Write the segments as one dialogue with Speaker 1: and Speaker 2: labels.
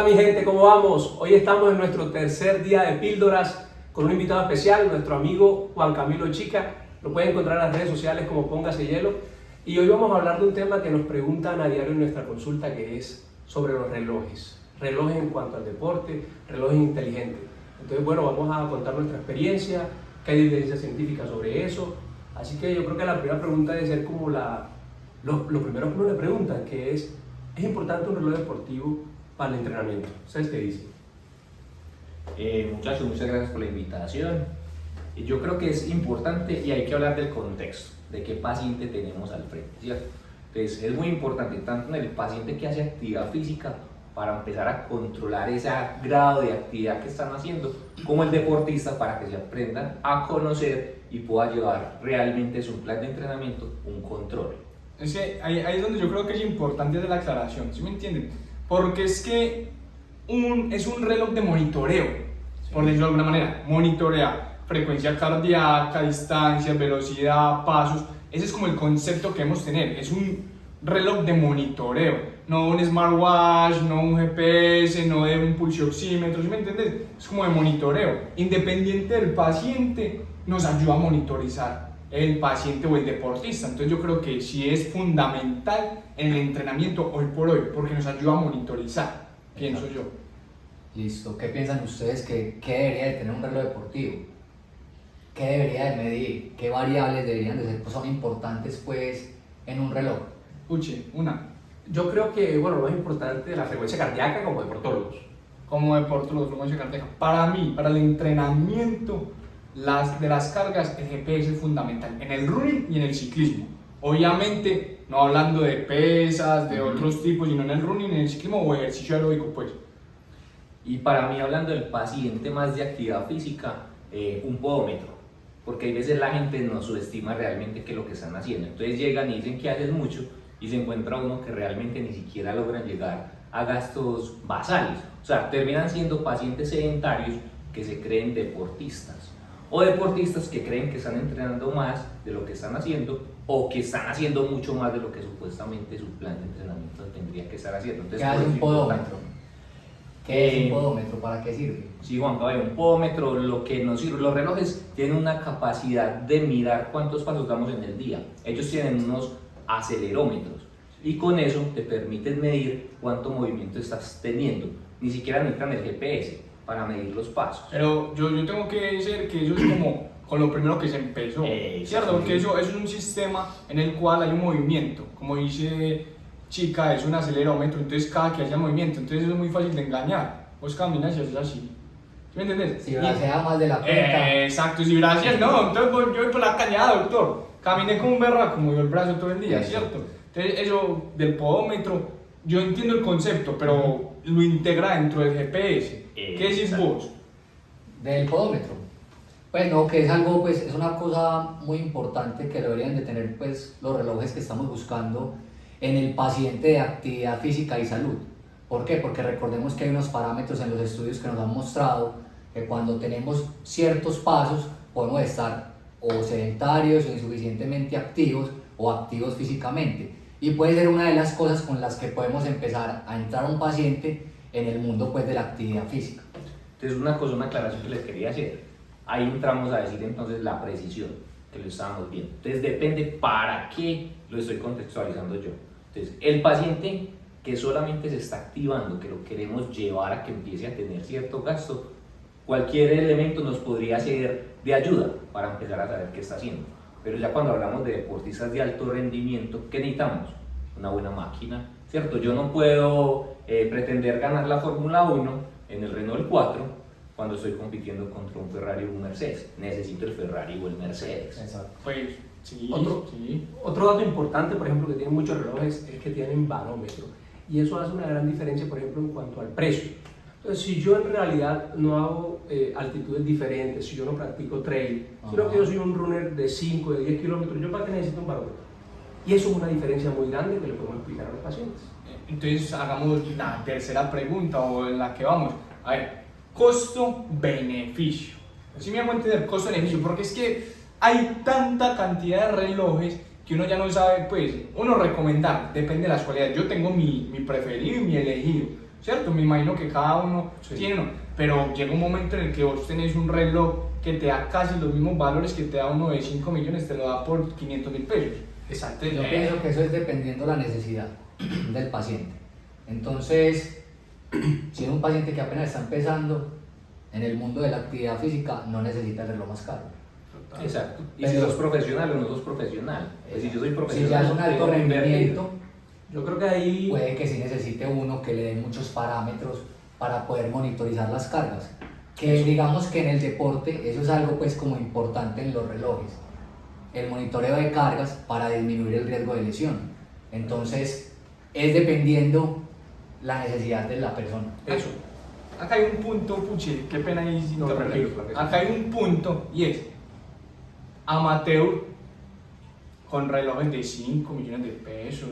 Speaker 1: mi gente, ¿cómo vamos? Hoy estamos en nuestro tercer día de píldoras con un invitado especial, nuestro amigo Juan Camilo Chica. Lo pueden encontrar en las redes sociales como Póngase Hielo. Y hoy vamos a hablar de un tema que nos preguntan a diario en nuestra consulta, que es sobre los relojes. Relojes en cuanto al deporte, relojes inteligentes. Entonces, bueno, vamos a contar nuestra experiencia, qué hay evidencia científica sobre eso. Así que yo creo que la primera pregunta debe ser como lo primero que uno le pregunta, que ¿es importante un reloj deportivo para el entrenamiento? ¿Ustedes qué dicen?
Speaker 2: Muchachos, muchas gracias por la invitación. Yo creo que es importante y hay que hablar del contexto, de qué paciente tenemos al frente, ¿cierto? Entonces es muy importante tanto en el paciente que hace actividad física para empezar a controlar ese grado de actividad que están haciendo, como el deportista para que se aprendan a conocer y pueda llevar realmente su plan de entrenamiento un control.
Speaker 3: Ahí es donde yo creo que es importante hacer la aclaración, ¿sí me entienden? Porque es que es un reloj de monitoreo, sí, por decirlo de alguna manera. Monitorea frecuencia cardíaca, distancia, velocidad, pasos. Ese es como el concepto que debemos tener. Es un reloj de monitoreo, no un smartwatch, no un GPS, no de un pulsioxímetro, ¿sí me entiendes? Es como de monitoreo. Independiente del paciente, nos ayuda a monitorizar el paciente o el deportista. Entonces yo creo que sí es fundamental en el entrenamiento hoy por hoy, porque nos ayuda a monitorizar, pienso yo.
Speaker 4: Listo, ¿qué piensan ustedes que debería de tener un reloj deportivo? ¿Qué debería de medir? ¿Qué variables deberían de ser, pues, son importantes pues en un reloj?
Speaker 3: Uche, una.
Speaker 1: Yo creo que, bueno, lo más importante es la frecuencia cardíaca como deportólogos.
Speaker 3: Como deportólogo, frecuencia cardíaca. Para mí, para el entrenamiento de las cargas, el GPS es fundamental en el running y en el ciclismo. Obviamente, no hablando de pesas, de otros tipos, sino en el running, en el ciclismo o ejercicio aeróbico, pues.
Speaker 2: Y para mí, hablando del paciente más de actividad física, un podómetro, porque hay veces la gente no subestima realmente que lo que están haciendo. Entonces llegan y dicen que hacen mucho y se encuentra uno que realmente ni siquiera logran llegar a gastos basales. O sea, terminan siendo pacientes sedentarios que se creen deportistas, o deportistas que creen que están entrenando más de lo que están haciendo, o que están haciendo mucho más de lo que supuestamente su plan de entrenamiento tendría que estar haciendo. Entonces,
Speaker 4: ¿Qué hace un podómetro? ¿Qué es un podómetro? ¿Para qué sirve?
Speaker 2: Sí, Juan Cabello, un podómetro, lo que nos sirve, los relojes tienen una capacidad de mirar cuántos pasos damos en el día. Ellos tienen unos acelerómetros y con eso te permiten medir cuánto movimiento estás teniendo. Ni siquiera necesitan el GPS para medir los pasos.
Speaker 3: Pero yo tengo que decir que eso es como con lo primero que se empezó, ¿cierto? Porque eso es un sistema en el cual hay un movimiento, como dice Chica, es un acelerómetro, entonces cada que haya movimiento, entonces eso es muy fácil de engañar. Vos caminas y haces así, ¿sí me entiendes?
Speaker 4: Si bracea más de la cuenta.
Speaker 3: Exacto, si braceas no, entonces yo voy por la cañada, doctor. Caminé como un berraco, movió el brazo todo el día, ¿cierto? Entonces eso del podómetro, yo entiendo el concepto, pero lo integra dentro del GPS. ¿Qué decís vos?
Speaker 4: Del podómetro. Pues no, que es algo, pues es una cosa muy importante que deberían de tener pues los relojes que estamos buscando en el paciente de actividad física y salud. ¿Por qué? Porque recordemos que hay unos parámetros en los estudios que nos han mostrado que cuando tenemos ciertos pasos podemos estar o sedentarios o insuficientemente activos o activos físicamente, y puede ser una de las cosas con las que podemos empezar a entrar a un paciente en el mundo pues de la actividad física.
Speaker 2: Entonces una aclaración que les quería hacer. Ahí entramos a decir entonces la precisión, que lo estábamos viendo. Entonces depende para qué lo estoy contextualizando yo. Entonces el paciente que solamente se está activando, que lo queremos llevar a que empiece a tener cierto gasto, cualquier elemento nos podría ser de ayuda para empezar a saber qué está haciendo. Pero ya cuando hablamos de deportistas de alto rendimiento, ¿qué necesitamos? Una buena máquina, ¿cierto? Yo no puedo pretender ganar la Fórmula 1 en el Renault 4 cuando estoy compitiendo contra un Ferrari o un Mercedes. Necesito el Ferrari o el Mercedes.
Speaker 4: Exacto.
Speaker 3: Pues sí,
Speaker 1: Otro dato importante, por ejemplo, que tienen muchos relojes es que tienen barómetro, y eso hace una gran diferencia, por ejemplo, en cuanto al precio. Entonces, si yo en realidad no hago altitudes diferentes, si yo no practico trail, creo que yo soy un runner de 5, de 10 kilómetros, ¿yo para qué necesito un barómetro? Y eso es una diferencia muy grande que le podemos explicar a los pacientes.
Speaker 3: Entonces hagamos la tercera pregunta o en la que vamos. A ver, costo-beneficio. Así me hago entender costo-beneficio, porque es que hay tanta cantidad de relojes que uno ya no sabe, pues, uno recomendar, depende de las cualidades. Yo tengo mi preferido y mi elegido, ¿cierto? Me imagino que cada uno
Speaker 1: Sí.
Speaker 3: tiene uno, pero llega un momento en el que vos tenés un reloj que te da casi los mismos valores que te da uno de 5 millones, te lo da por 500.000 pesos.
Speaker 1: Exacto.
Speaker 4: Yo pienso que eso es dependiendo la necesidad del paciente. Entonces, si es un paciente que apenas está empezando en el mundo de la actividad física, no necesita el reloj más caro.
Speaker 2: Exacto. Y
Speaker 4: Pero-
Speaker 2: si sos profesional o no sos profesional. Pues si yo soy
Speaker 4: Si
Speaker 2: profesional,
Speaker 4: ya es un alto
Speaker 2: tengo que invertir.
Speaker 4: rendimiento,
Speaker 1: Yo creo que ahí
Speaker 4: puede que sí necesite uno que le dé muchos parámetros para poder monitorizar las cargas. Que digamos que en el deporte eso es algo pues como importante en los relojes. El monitoreo de cargas para disminuir el riesgo de lesión. Entonces es dependiendo la necesidad de la persona.
Speaker 1: eso.
Speaker 3: Acá hay un punto, puche, qué pena ahí
Speaker 1: No,
Speaker 3: interrumpir.
Speaker 1: tranquilo, tranquilo.
Speaker 3: Acá hay un punto y es amateur con relojes de 5 millones de pesos,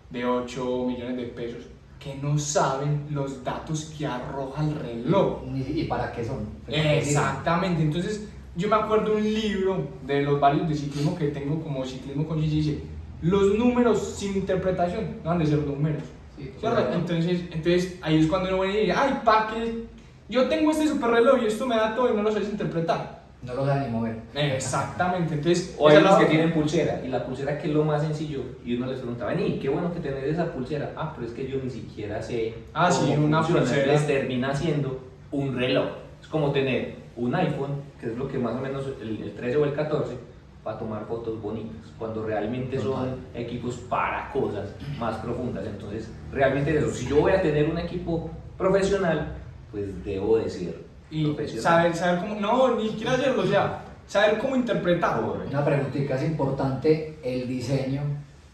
Speaker 3: de 8 millones de pesos, que no saben los datos que arroja el reloj.
Speaker 4: ¿Y para qué son?
Speaker 3: Exactamente, entonces yo me acuerdo un libro de los varios de ciclismo que tengo como Ciclismo con Gigi, dice, los números sin interpretación no han de ser números.
Speaker 4: Sí,
Speaker 3: ¿Cierto?
Speaker 4: correcto.
Speaker 3: Entonces ahí es cuando uno viene y dice, ay, pa' que yo tengo este super reloj y esto me da todo y no lo sabes interpretar.
Speaker 4: No lo saben ni mover.
Speaker 3: Exactamente, entonces...
Speaker 2: O hay
Speaker 3: esa es
Speaker 2: unos
Speaker 3: la-
Speaker 2: que tienen pulsera, y la pulsera que es lo más sencillo, y uno les pregunta, vení, qué bueno que tenés esa pulsera. Ah, pero es que yo ni siquiera sé
Speaker 3: Ah, sí,
Speaker 2: cómo
Speaker 3: una
Speaker 2: funciona.
Speaker 3: pulsera.
Speaker 2: Entonces termina siendo un reloj. Es como tener un iPhone, que es lo que más o menos el 13 o el 14, para tomar fotos bonitas, cuando realmente
Speaker 4: Total.
Speaker 2: son equipos para cosas más profundas. Entonces, realmente eso, si yo voy a tener un equipo profesional, pues debo de ser
Speaker 3: Y
Speaker 2: profesional.
Speaker 3: saber cómo... No, ni siquiera hacerlo, o sea, saber cómo interpretarlo.
Speaker 4: Una preguntita, ¿es importante el diseño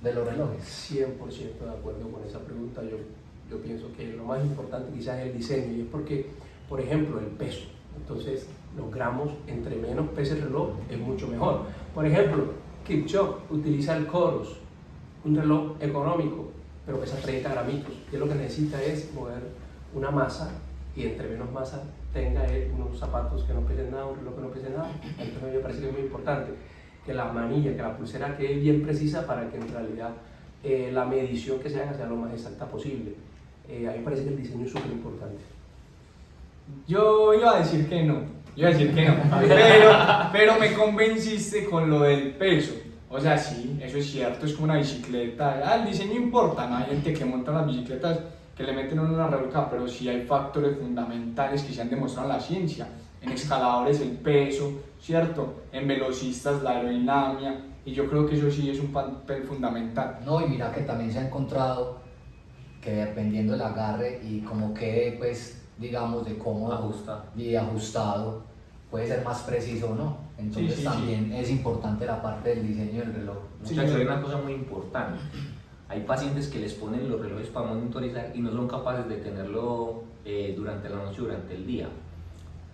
Speaker 4: de los relojes?
Speaker 1: 100% de acuerdo con esa pregunta. Yo pienso que lo más importante quizás es el diseño, y es porque, por ejemplo, el peso. Entonces, los gramos, entre menos pese el reloj, es mucho mejor. Por ejemplo, Kipchoge utiliza el Coros, un reloj económico, pero pesa 30 gramitos. Y él lo que necesita es mover una masa, y entre menos masa tenga él, unos zapatos que no pesen nada, un reloj que no pese nada. Entonces, a mí me parece que es muy importante que la manilla, que la pulsera quede bien precisa para que en realidad la medición que se haga sea lo más exacta posible. A mí me parece que el diseño es súper importante.
Speaker 3: Yo iba a decir que no, pero me convenciste con lo del peso. O sea, sí, eso es cierto, es como una bicicleta. Ah, el diseño importa, no hay gente que monta las bicicletas que le meten una revolcada, pero sí hay factores fundamentales que se han demostrado en la ciencia. En escaladores el peso, ¿cierto? En velocistas la aerodinámica, y yo creo que eso sí es un papel fundamental.
Speaker 4: No, y mira que también se ha encontrado que dependiendo del agarre y como quede, pues, digamos, de cómodo
Speaker 2: Ajusta.
Speaker 4: y ajustado, puede ser más preciso o no. Entonces
Speaker 3: Sí, sí,
Speaker 4: también es importante la parte del diseño del reloj. ¿no?
Speaker 3: Sí,
Speaker 2: Muchachos, hay
Speaker 3: señor.
Speaker 2: una cosa muy importante. Hay pacientes que les ponen los relojes para monitorizar y no son capaces de tenerlo durante la noche, durante el día,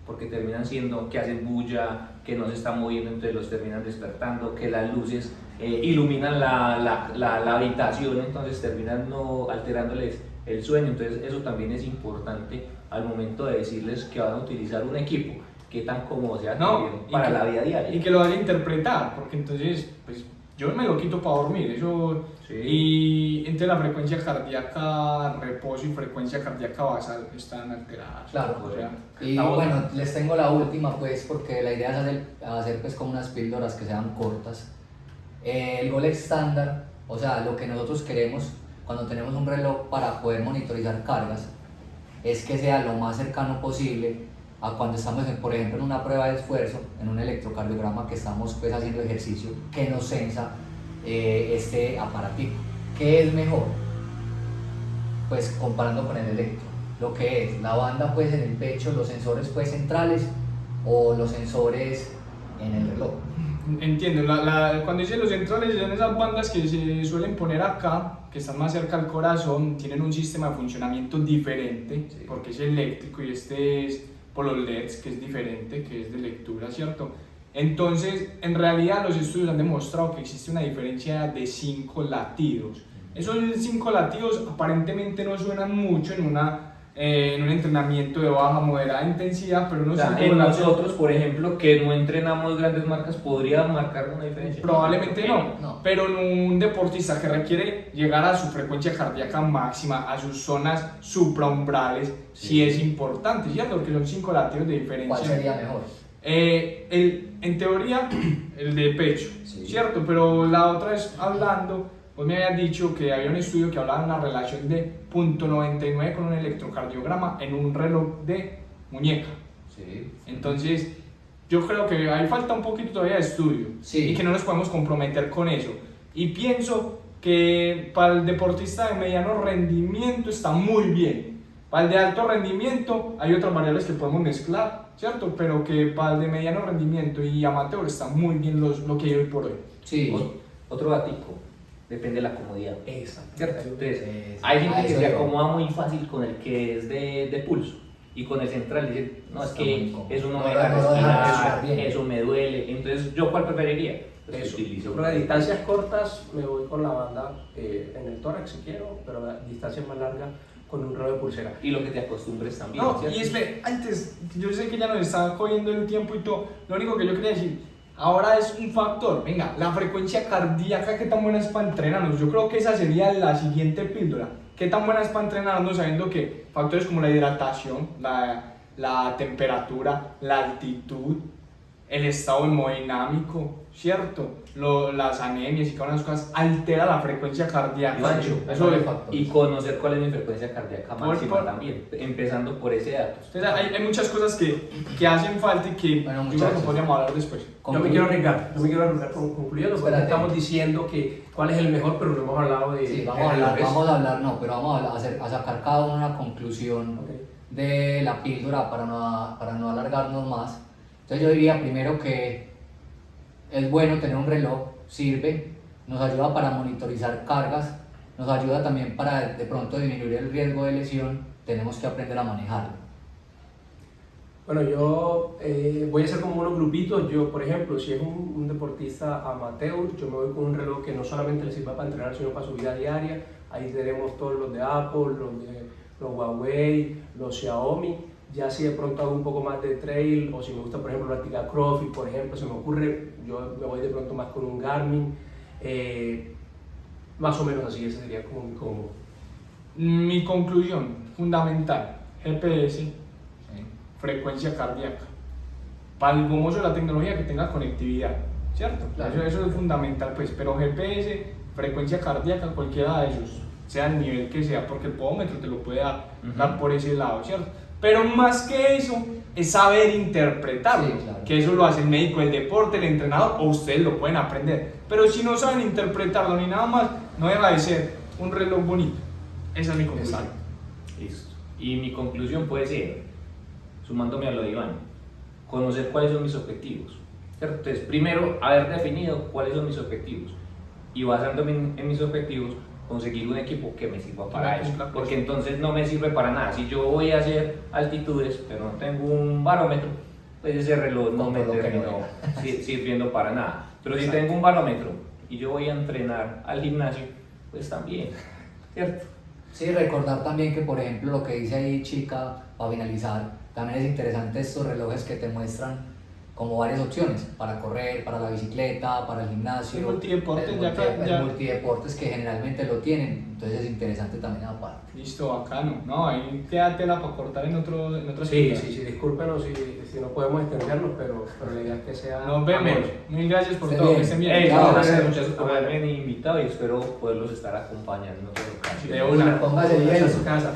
Speaker 2: porque terminan siendo que hacen bulla, que no se están moviendo, entonces los terminan despertando, que las luces iluminan la habitación, entonces terminan no alterándoles el sueño. Entonces eso también es importante al momento de decirles que van a utilizar un equipo, que tan cómodo sea también
Speaker 3: y
Speaker 2: para
Speaker 3: que-
Speaker 2: la vida diaria.
Speaker 3: Y que lo vaya a interpretar, porque entonces, pues yo me lo quito para dormir, eso.
Speaker 2: Sí.
Speaker 3: Y entre la frecuencia cardíaca, reposo y frecuencia cardíaca basal están alteradas.
Speaker 4: Claro.
Speaker 3: O sea,
Speaker 4: Y bueno, les tengo la última, pues, porque la idea es hacer pues como unas píldoras que sean cortas. El gol estándar, o sea, lo que nosotros queremos cuando tenemos un reloj para poder monitorizar cargas, es que sea lo más cercano posible a cuando estamos, por ejemplo, en una prueba de esfuerzo, en un electrocardiograma que estamos pues haciendo ejercicio, que nos sensa este aparatico. ¿Qué es mejor? Pues comparando con el electro, lo que es la banda pues en el pecho, los sensores pues centrales o los sensores en el reloj.
Speaker 3: entiendo, cuando dicen los centrales son esas bandas que se suelen poner acá, que están más cerca al corazón, tienen un sistema de funcionamiento diferente,
Speaker 2: Sí.
Speaker 3: porque es eléctrico y este es por los LEDs, que es diferente, que es de lectura, ¿cierto? Entonces, en realidad los estudios han demostrado que existe una diferencia de 5 latidos. Esos 5 latidos aparentemente no suenan mucho en en un entrenamiento de baja, moderada intensidad, pero no
Speaker 2: O sea, en nosotros, por ejemplo, que no entrenamos grandes marcas, ¿podría marcar una diferencia?
Speaker 3: Probablemente no,
Speaker 4: No.
Speaker 3: pero en un deportista que requiere llegar a su frecuencia cardíaca máxima, a sus zonas supraumbrales, sí es importante, ¿cierto? Porque son 5 latidos de diferencia.
Speaker 4: ¿Cuál sería mejor?
Speaker 3: En teoría, el de pecho,
Speaker 4: Sí.
Speaker 3: ¿cierto? Pero la otra vez hablando, vos me habías dicho que había un estudio que hablaba de una relación de 0.99 con un electrocardiograma en un reloj de muñeca.
Speaker 4: Sí.
Speaker 3: Entonces, yo creo que ahí falta un poquito todavía de estudio
Speaker 4: Sí.
Speaker 3: y que no nos podemos comprometer con eso. Y pienso que para el deportista de mediano rendimiento está muy bien. Para el de alto rendimiento hay otras variables que podemos mezclar, ¿cierto? Pero que para el de mediano rendimiento y amateur está muy bien lo que hay hoy por hoy.
Speaker 4: Sí.
Speaker 2: Otro datico, depende de la comodidad.
Speaker 1: Exacto.
Speaker 2: ¿Cierto? Entonces,
Speaker 4: Sí,
Speaker 2: hay gente
Speaker 4: a
Speaker 2: que
Speaker 4: eso
Speaker 2: se
Speaker 4: iba.
Speaker 2: acomoda muy fácil con el que es de pulso y con el central dice, no, es
Speaker 4: Está muy
Speaker 2: que
Speaker 4: cómodo.
Speaker 2: eso no
Speaker 4: No
Speaker 2: me
Speaker 4: lo-
Speaker 2: deja
Speaker 4: no lo deja
Speaker 2: respirar,
Speaker 4: respirar bien.
Speaker 2: eso me duele. Entonces, ¿yo cuál preferiría? Pues
Speaker 1: Eso.
Speaker 2: utilizo
Speaker 1: Pero a distancias cortas me voy con la banda en el tórax si quiero, pero a distancias más largas con un reloj de pulsera.
Speaker 2: y lo que te acostumbres también.
Speaker 3: No,
Speaker 2: ¿cierto?
Speaker 3: y antes, yo sé que ya nos está cogiendo el tiempo y todo, lo único que yo quería decir, ahora es un factor, venga, la frecuencia cardíaca, ¿qué tan buena es para entrenarnos? Yo creo que esa sería la siguiente píldora, ¿qué tan buena es para entrenarnos sabiendo que factores como la hidratación, la temperatura, la altitud, el estado hemodinámico, ¿cierto? Las anemias y cada una de esas cosas altera la frecuencia cardíaca.
Speaker 2: Ivancho,
Speaker 3: Eso es.
Speaker 2: Y conocer cuál es mi frecuencia cardíaca máxima
Speaker 3: por-
Speaker 2: también, empezando por ese dato.
Speaker 3: Entonces hay muchas cosas que hacen falta y que
Speaker 4: Bueno,
Speaker 3: yo creo que
Speaker 4: muchachos.
Speaker 3: podríamos hablar después.
Speaker 1: Yo me quiero arriesgar, concluyendo, porque
Speaker 4: Espérate.
Speaker 1: estamos diciendo que cuál es el mejor, pero no hemos hablado de...
Speaker 4: Sí,
Speaker 1: de
Speaker 4: vamos a hablar,
Speaker 1: relojes.
Speaker 4: no, pero vamos a, a sacar cada uno una conclusión
Speaker 1: Ok.
Speaker 4: de la píldora para no alargarnos más. Entonces yo diría primero que es bueno tener un reloj, sirve, nos ayuda para monitorizar cargas, nos ayuda también para de pronto disminuir el riesgo de lesión, tenemos que aprender a manejarlo.
Speaker 1: Bueno, yo voy a hacer como unos grupitos. Yo, por ejemplo, si es un deportista amateur, yo me voy con un reloj que no solamente le sirva para entrenar, sino para su vida diaria. Ahí tenemos todos los de Apple, los Huawei, los Xiaomi. Ya si de pronto hago un poco más de trail, o si me gusta, por ejemplo, practicar CrossFit, por ejemplo, se me ocurre, yo me voy de pronto más con un Garmin. Más o menos así, ese sería como mi combo.
Speaker 3: Mi conclusión fundamental, GPS, frecuencia cardíaca. Para el gomoso de la tecnología que tenga conectividad, ¿cierto?
Speaker 4: Claro.
Speaker 3: Eso es fundamental, pues, pero GPS, frecuencia cardíaca, cualquiera de ellos, sea el nivel que sea, porque el podómetro te lo puede dar por ese lado, ¿cierto? Pero más que eso, es saber interpretarlo,
Speaker 4: Sí, claro.
Speaker 3: que eso lo hace el médico, el deporte, el entrenador, o ustedes lo pueden aprender. Pero si no saben interpretarlo ni nada más, no deja de ser un reloj bonito. Esa es mi conclusión.
Speaker 1: Exacto.
Speaker 2: Listo. Y mi conclusión puede ser, sumándome a lo de Iván, conocer cuáles son mis objetivos. ¿Cierto? Entonces, primero, haber definido cuáles son mis objetivos y basándome en mis objetivos, conseguir un equipo que me sirva para
Speaker 3: Que me
Speaker 2: eso.
Speaker 3: cumpla, pues.
Speaker 2: Porque entonces no me sirve para nada. Si yo voy a hacer altitudes, pero no tengo un barómetro, pues ese reloj no me
Speaker 4: Compro lo que no
Speaker 2: terminó sirviendo para nada. Pero si
Speaker 3: Exacto.
Speaker 2: tengo un barómetro y yo voy a entrenar al gimnasio, pues también, ¿cierto?
Speaker 4: Sí, recordar también que, por ejemplo, lo que dice ahí Chica, para finalizar, también es interesante estos relojes que te muestran como varias opciones para correr, para la bicicleta, para el gimnasio.
Speaker 3: Sí, multideportes, ya.
Speaker 4: El multideportes que generalmente lo tienen, entonces es interesante también aparte.
Speaker 3: Listo, bacano. No, ahí queda tela para cortar en otro
Speaker 1: Sí, discúlpenos si no podemos extendernos, pero la idea es que sea...
Speaker 3: Nos vemos.
Speaker 1: ameno.
Speaker 3: Mil gracias por
Speaker 4: Estén
Speaker 3: todo.
Speaker 4: bien.
Speaker 3: Que estén bien.
Speaker 2: Hey,
Speaker 4: Chao,
Speaker 2: gracias
Speaker 4: gracias.
Speaker 2: muchachos por haberme invitado y espero poderlos estar acompañando en otra ocasión.
Speaker 3: De una.
Speaker 4: Póngase hielo.
Speaker 1: A su casa.